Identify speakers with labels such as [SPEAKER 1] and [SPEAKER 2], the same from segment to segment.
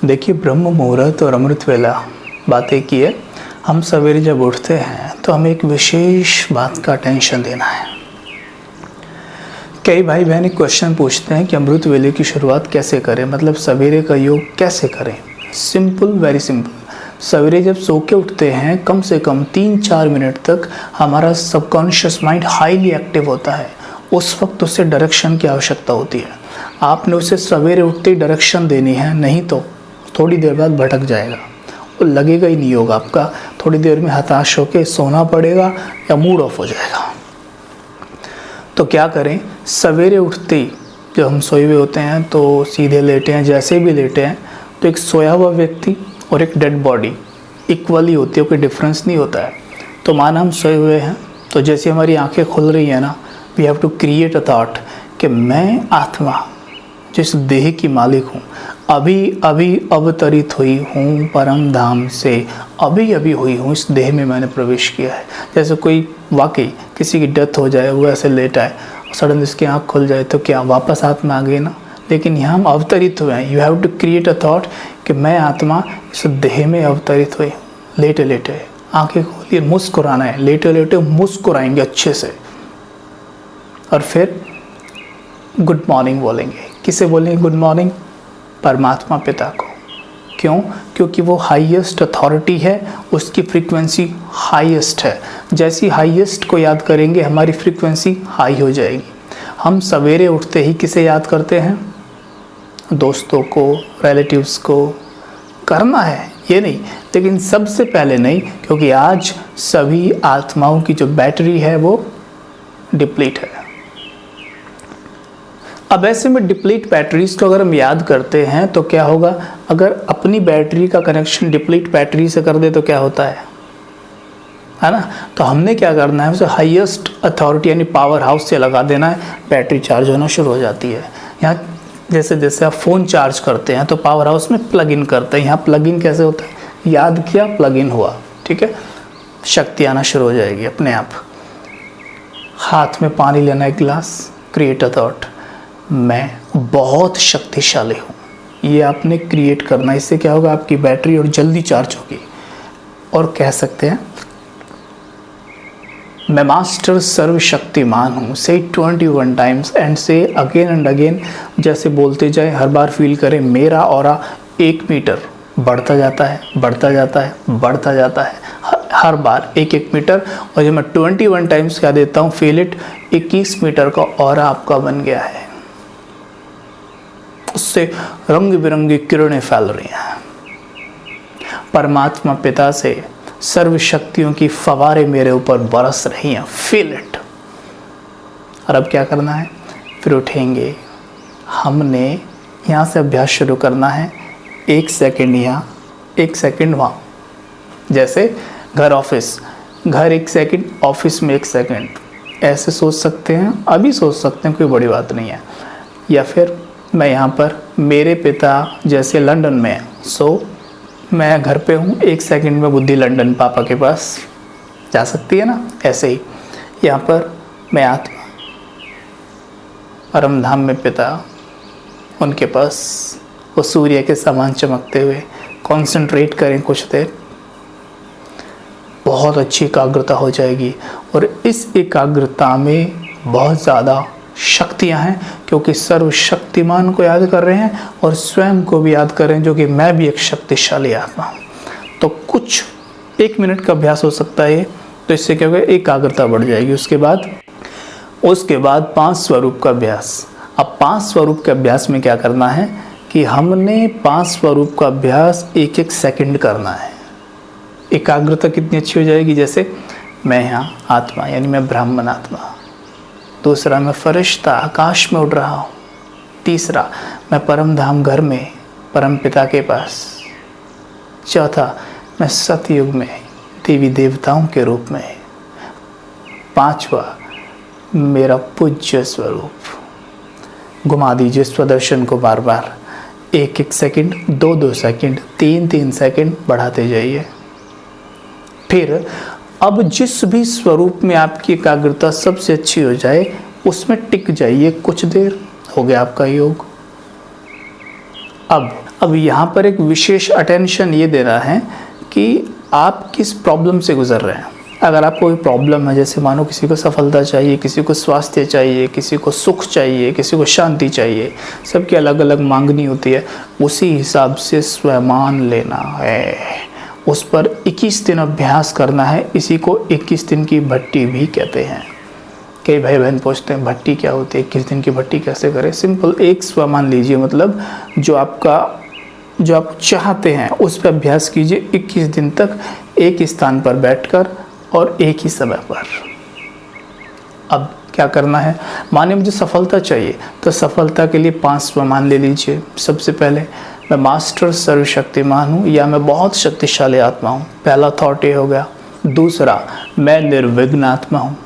[SPEAKER 1] देखिए, ब्रह्म मुहूर्त और अमृत वेला बात एक ही है। हम सवेरे जब उठते हैं तो हमें एक विशेष बात का टेंशन देना है। कई भाई बहन एक क्वेश्चन पूछते हैं कि अमृत वेले की शुरुआत कैसे करें, मतलब सवेरे का योग कैसे करें। Simple, very simple. सवेरे जब सो के उठते हैं कम से कम 3-4 मिनट तक हमारा सबकॉन्शियस माइंड हाईली एक्टिव होता है। उस वक्त उसे डायरेक्शन की आवश्यकता होती है। आपने उसे सवेरे उठते ही डायरेक्शन देनी है, नहीं तो थोड़ी देर बाद भटक जाएगा, वो लगेगा ही नहीं होगा आपका। थोड़ी देर में हताश होकर सोना पड़ेगा या मूड ऑफ हो जाएगा। तो क्या करें, सवेरे उठते ही जब हम सोए हुए होते हैं तो सीधे लेटे हैं, जैसे भी लेटे हैं तो एक सोया हुआ व्यक्ति और एक डेड बॉडी इक्वली होती है, कोई डिफरेंस नहीं होता है। तो माना हम सोए हुए हैं तो जैसे हमारी आंखें खुल रही हैं ना, we have to create a thought कि मैं आत्मा जिस देह की मालिक हूँ, अभी अभी अवतरित हुई हूँ परम धाम से, अभी अभी हुई हूँ, इस देह में मैंने प्रवेश किया है। जैसे कोई वाकई किसी की डेथ हो जाए, वो ऐसे लेटा है, सडन इसकी आँख खुल जाए तो क्या वापस आत्मा आ गई ना। लेकिन यहाँ हम अवतरित हुए हैं। You have to create a thought कि मैं आत्मा इस देह में अवतरित हुई। लेटे लेटे आँखें खोलिए, मुस्कुराना है, लेटे लेटे मुस्कुराएंगे अच्छे से, और फिर गुड मॉर्निंग बोलेंगे। किसे बोलेंगे गुड मॉर्निंग? परमात्मा पिता को। क्यों? क्योंकि वो हाईएस्ट अथॉरिटी है, उसकी फ्रीक्वेंसी हाईएस्ट है। जैसी हाईएस्ट को याद करेंगे हमारी फ्रीक्वेंसी हाई हो जाएगी। हम सवेरे उठते ही किसे याद करते हैं? दोस्तों को, रिलेटिव्स को। करना है ये नहीं, लेकिन सबसे पहले नहीं, क्योंकि आज सभी आत्माओं की जो बैटरी है वो डिप्लीट है। अब ऐसे में डिप्लीट बैटरीज को अगर हम याद करते हैं तो क्या होगा? अगर अपनी बैटरी का कनेक्शन डिप्लीट बैटरी से कर दे तो क्या होता है ना? तो हमने क्या करना है, उसे हाईएस्ट अथॉरिटी यानी पावर हाउस से लगा देना है, बैटरी चार्ज होना शुरू हो जाती है। यहाँ जैसे जैसे आप फ़ोन चार्ज करते हैं तो पावर हाउस में प्लग इन करते हैं। यहाँ प्लग इन कैसे होता है? याद किया, प्लग इन हुआ, ठीक है, शक्ति आना शुरू हो जाएगी अपने आप। हाथ में पानी लेना एक गिलास, क्रिएट अ थॉट, मैं बहुत शक्तिशाली हूँ, ये आपने क्रिएट करना। इससे क्या होगा? आपकी बैटरी और जल्दी चार्ज होगी। और कह सकते हैं मैं मास्टर सर्वशक्तिमान हूँ, से 21 टाइम्स एंड से अगेन एंड अगेन। जैसे बोलते जाए, हर बार फील करें मेरा ऑरा 1 मीटर बढ़ता जाता है, बढ़ता जाता है, बढ़ता जाता है, हर बार 1-1 मीटर। और जब मैं 21 टाइम्स कह देता हूँ फील इट, 21 मीटर का ऑरा आपका बन गया है। उससे रंग बिरंगी किरणें फैल रही हैं। परमात्मा पिता से सर्व शक्तियों की फवारे मेरे ऊपर बरस रही हैं, फील इट। और अब क्या करना है? फिर उठेंगे। हमने यहाँ से अभ्यास शुरू करना है। 1 सेकंड यहाँ, 1 सेकंड वहाँ। जैसे घर ऑफिस, घर 1 सेकंड, ऑफिस में 1 सेकंड, ऐसे सोच सकते हैं, अभी सोच सकते हैं, कोई बड़ी बात नहीं है। या फिर मैं यहाँ पर, मेरे पिता जैसे लंदन में हैं, सो मैं घर पे हूँ, 1 सेकंड में बुद्धि लंदन पापा के पास जा सकती है ना। ऐसे ही यहाँ पर मैं आत्मा परम धाम में पिता, उनके पास वो सूर्य के समान चमकते हुए। कॉन्सेंट्रेट करें कुछ देर, बहुत अच्छी एकाग्रता हो जाएगी। और इस एकाग्रता में बहुत ज़्यादा शक्तियाँ हैं, क्योंकि सर्वशक्तिमान को याद कर रहे हैं और स्वयं को भी याद कर रहे हैं, जो कि मैं भी एक शक्तिशाली आत्मा हूँ। तो कुछ 1 मिनट का अभ्यास हो सकता है, तो इससे क्या होगा? एकाग्रता बढ़ जाएगी। उसके बाद 5 स्वरूप का अभ्यास। अब 5 स्वरूप के अभ्यास में क्या करना है कि हमने 5 स्वरूप का अभ्यास 1-1 सेकंड करना है। एकाग्रता कितनी अच्छी हो जाएगी? जैसे मैं यहाँ आत्मा यानी मैं ब्राह्मण आत्मा। दूसरा, मैं फरिश्ता आकाश में उड़ रहा हूँ। तीसरा, मैं परम धाम घर में परम पिता के पास। चौथा, मैं सतयुग में देवी देवताओं के रूप में। 5वां, मेरा पूज्य स्वरूप। घुमा दीजिए स्वदर्शन को बार बार, 1-1 सेकंड, 2-2 सेकंड, 3-3 सेकंड बढ़ाते जाइए। फिर अब जिस भी स्वरूप में आपकी एकाग्रता सबसे अच्छी हो जाए उसमें टिक जाइए कुछ देर। हो गया आपका योग। अब अब यहाँ पर एक विशेष अटेंशन ये देना है कि आप किस प्रॉब्लम से गुजर रहे हैं। अगर आपको कोई प्रॉब्लम है, जैसे मानो किसी को सफलता चाहिए, किसी को स्वास्थ्य चाहिए, किसी को सुख चाहिए, किसी को शांति चाहिए, सबकी अलग अलग मांगनी होती है, उसी हिसाब से स्वयमान लेना है, उस पर 21 दिन अभ्यास करना है। इसी को 21 दिन की भट्टी भी कहते हैं। कई भाई बहन पूछते हैं भट्टी क्या होती है, 21 दिन की भट्टी कैसे करें। सिंपल, एक स्वयमान लीजिए, मतलब जो आप चाहते हैं उस पर अभ्यास कीजिए 21 दिन तक, एक स्थान पर बैठकर और एक ही समय पर। अब क्या करना है, माने मुझे सफलता चाहिए तो सफलता के लिए 5 स्वयमान ले लीजिए। सबसे पहले, मैं मास्टर सर्वशक्तिमान हूँ या मैं बहुत शक्तिशाली आत्मा हूँ, पहला थॉट ये हो गया। दूसरा, मैं निर्विघ्न आत्मा हूँ,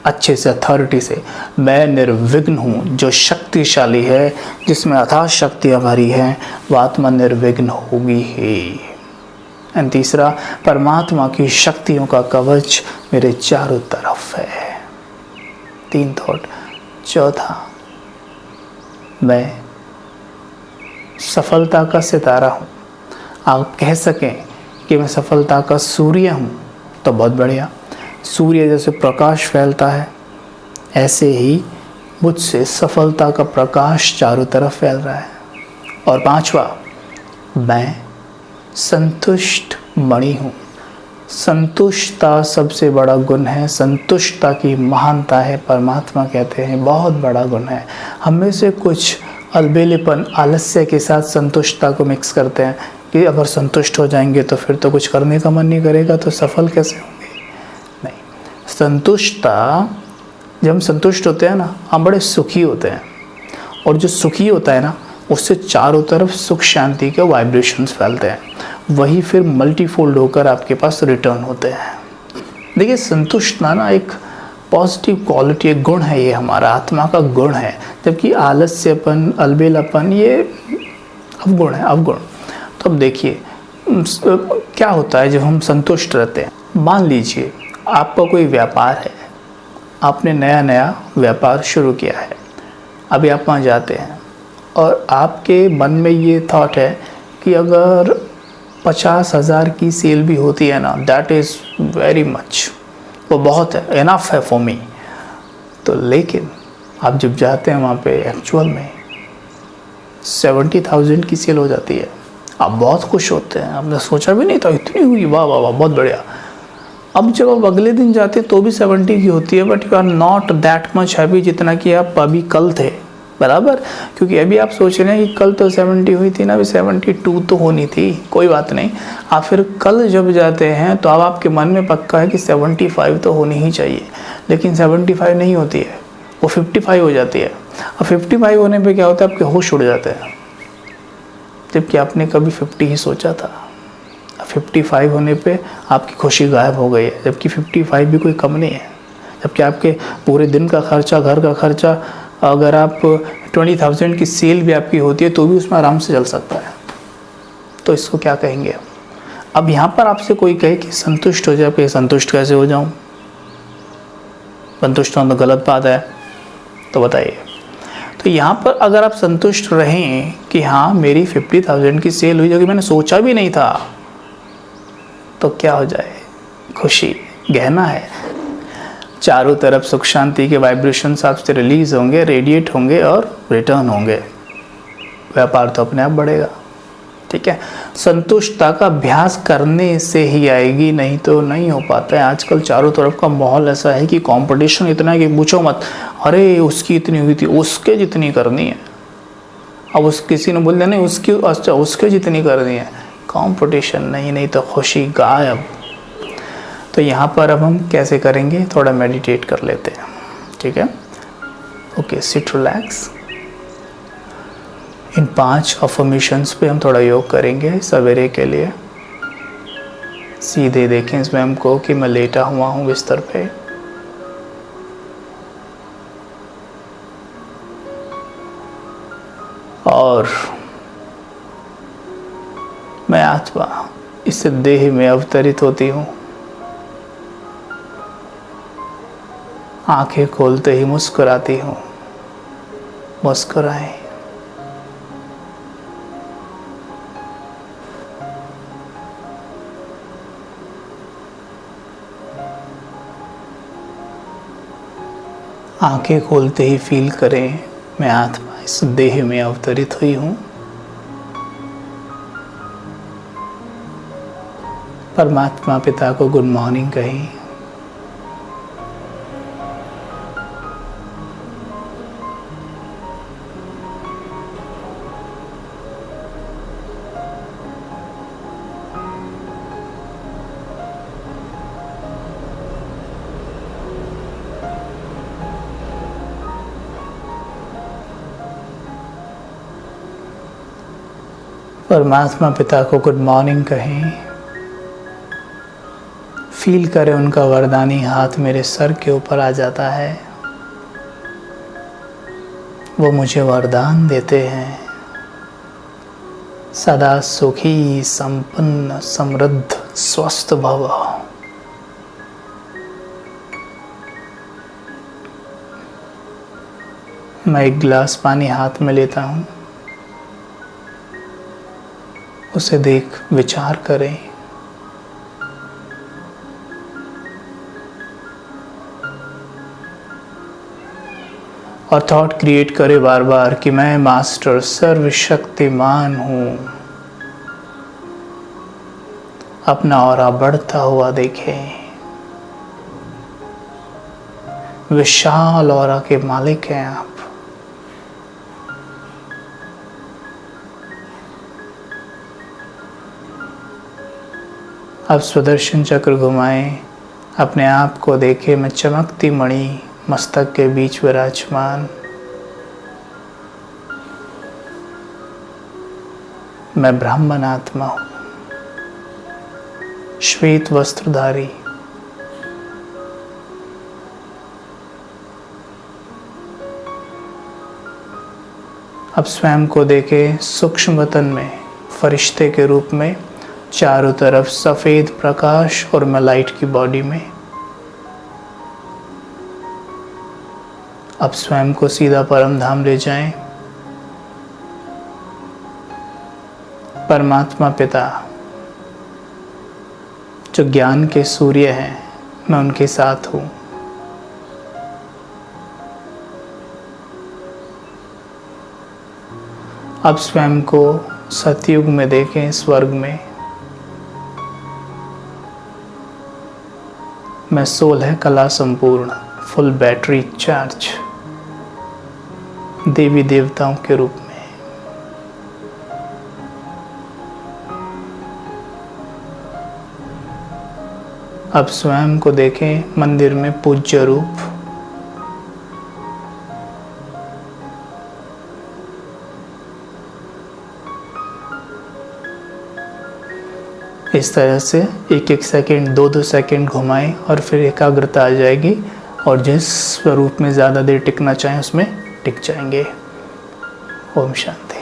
[SPEAKER 1] अच्छे से अथॉरिटी से, मैं निर्विघ्न हूँ। जो शक्तिशाली है, जिसमें अथाह शक्तियाँ भरी हैं, वह आत्मा निर्विघ्न होगी ही। एंड तीसरा, परमात्मा की शक्तियों का कवच मेरे चारों तरफ है। 3 थॉट। चौथा, मैं सफलता का सितारा हूँ। आप कह सकें कि मैं सफलता का सूर्य हूँ तो बहुत बढ़िया। सूर्य जैसे प्रकाश फैलता है, ऐसे ही मुझसे सफलता का प्रकाश चारों तरफ फैल रहा है। और 5वां, मैं संतुष्ट मणि हूँ। संतुष्टता सबसे बड़ा गुण है, संतुष्टता की महानता है। परमात्मा कहते हैं बहुत बड़ा गुण है। हम में से कुछ अलबेलेपन, आलस्य के साथ संतुष्टता को मिक्स करते हैं कि अगर संतुष्ट हो जाएंगे तो फिर तो कुछ करने का मन नहीं करेगा, तो सफल कैसे होंगे। नहीं, संतुष्टता, जब हम संतुष्ट होते हैं ना, हम बड़े सुखी होते हैं। और जो सुखी होता है ना, उससे चारों तरफ सुख शांति के वाइब्रेशंस फैलते हैं, वही फिर मल्टीफोल्ड होकर आपके पास रिटर्न होते हैं। देखिए, संतुष्ट ना एक पॉजिटिव क्वालिटी, एक गुण है, ये हमारा आत्मा का गुण है। जबकि आलस्यपन, अलबेलापन ये अवगुण है, अवगुण। तो अब देखिए क्या होता है जब हम संतुष्ट रहते हैं। मान लीजिए आपका कोई व्यापार है, आपने नया नया व्यापार शुरू किया है, अभी आप वहाँ जाते हैं और आपके मन में ये थॉट है कि अगर 50,000 की सेल भी होती है ना, दैट इज़ वेरी मच, वो बहुत है, इनफ है फॉर मी। तो लेकिन आप जब जाते हैं वहाँ पे, एक्चुअल में 70,000 की सेल हो जाती है, आप बहुत खुश होते हैं, आपने सोचा भी नहीं था इतनी हुई, वाह वाह वाह, बहुत बढ़िया। अब जब आप अगले दिन जाते हैं तो भी 70 की होती है, but you are not that much happy जितना कि आप अभी कल थे, बराबर। क्योंकि अभी आप सोच रहे हैं कि कल तो 70 हुई थी ना, अभी 72 तो होनी थी, कोई बात नहीं। आप फिर कल जब जाते हैं तो अब आपके मन में पक्का है कि 75 तो होनी ही चाहिए, लेकिन 75 नहीं होती है, वो 55 हो जाती है। अब 55 होने पे क्या होता है, आपके होश उड़ जाते हैं, जबकि आपने कभी 50 ही सोचा था। 55 होने पे आपकी खुशी गायब हो गई है, जबकि 55 भी कोई कम नहीं है। जबकि आपके पूरे दिन का खर्चा, घर का खर्चा, अगर आप 20,000 की सेल भी आपकी होती है तो भी उसमें आराम से चल सकता है। तो इसको क्या कहेंगे। अब यहाँ पर आपसे कोई कहे कि संतुष्ट हो जाए, संतुष्ट कैसे हो जाऊँ, संतुष्ट होना तो गलत बात है, तो बताइए। तो यहाँ पर अगर आप संतुष्ट रहें कि हाँ मेरी 50,000 की सेल हुई जो कि मैंने सोचा भी नहीं था, तो क्या हो जाए, खुशी गहना है, चारों तरफ सुख शांति के वाइब्रेशंस आपसे रिलीज होंगे, रेडिएट होंगे और रिटर्न होंगे, व्यापार तो अपने आप बढ़ेगा। ठीक है, संतुष्टता का अभ्यास करने से ही आएगी, नहीं तो नहीं हो पाता है। आजकल चारों तरफ का माहौल ऐसा है कि कंपटीशन इतना है कि पूछो मत, अरे उसकी इतनी हुई थी, उसके जितनी करनी है। अब उस किसी ने बोल दिया नहीं उसकी, अच्छा उसके जितनी करनी है, कंपटीशन नहीं तो खुशी गायब। तो यहाँ पर अब हम कैसे करेंगे, थोड़ा मेडिटेट कर लेते हैं। ठीक है, ओके, सिट रिलैक्स। इन 5 अफर्मेशंस पे हम थोड़ा योग करेंगे सवेरे के लिए। सीधे देखें स्वयं को कि मैं लेटा हुआ हूँ बिस्तर पे, और मैं आत्मा इस देह में अवतरित होती हूँ। आंखें खोलते ही मुस्कुराती हूँ, मुस्कुराएं। आंखें खोलते ही फील करें, मैं आत्मा इस देह में अवतरित हुई हूँ। परमात्मा पिता को गुड मॉर्निंग कहें। परमात्मा पिता को गुड मॉर्निंग कहें। फील करें उनका वरदानी हाथ मेरे सर के ऊपर आ जाता है। वो मुझे वरदान देते हैं, सदा सुखी संपन्न समृद्ध स्वस्थ भव। मैं एक गिलास पानी हाथ में लेता हूँ, उसे देख विचार करें। और थॉट क्रिएट करे बार बार कि मैं मास्टर सर्वशक्तिमान हूँ। अपना ऑरा बढ़ता हुआ देखें। विशाल ऑरा के मालिक हैं आप। अब सुदर्शन चक्र घुमाएं, अपने आप को देखें, मैं चमकती मणि मस्तक के बीच विराजमान। मैं ब्राह्मण आत्मा हूँ, श्वेत वस्त्रधारी। अब स्वयं को देखें सूक्ष्म वतन में फरिश्ते के रूप में, चारों तरफ सफेद प्रकाश और मैं लाइट की बॉडी में। अब स्वयं को सीधा परम धाम ले जाएं। परमात्मा पिता जो ज्ञान के सूर्य हैं, मैं उनके साथ हूँ। अब स्वयं को सतयुग में देखें, स्वर्ग में। मैं 16 कला संपूर्ण, फुल बैटरी चार्ज, देवी देवताओं के रूप में। अब स्वयं को देखें मंदिर में पूज्य रूप। इस तरह से एक एक सेकंड, दो दो सेकंड घुमाएं और फिर एकाग्रता आ जाएगी और जिस स्वरूप में ज़्यादा देर टिकना चाहें उसमें टिक जाएंगे। ओम शांति।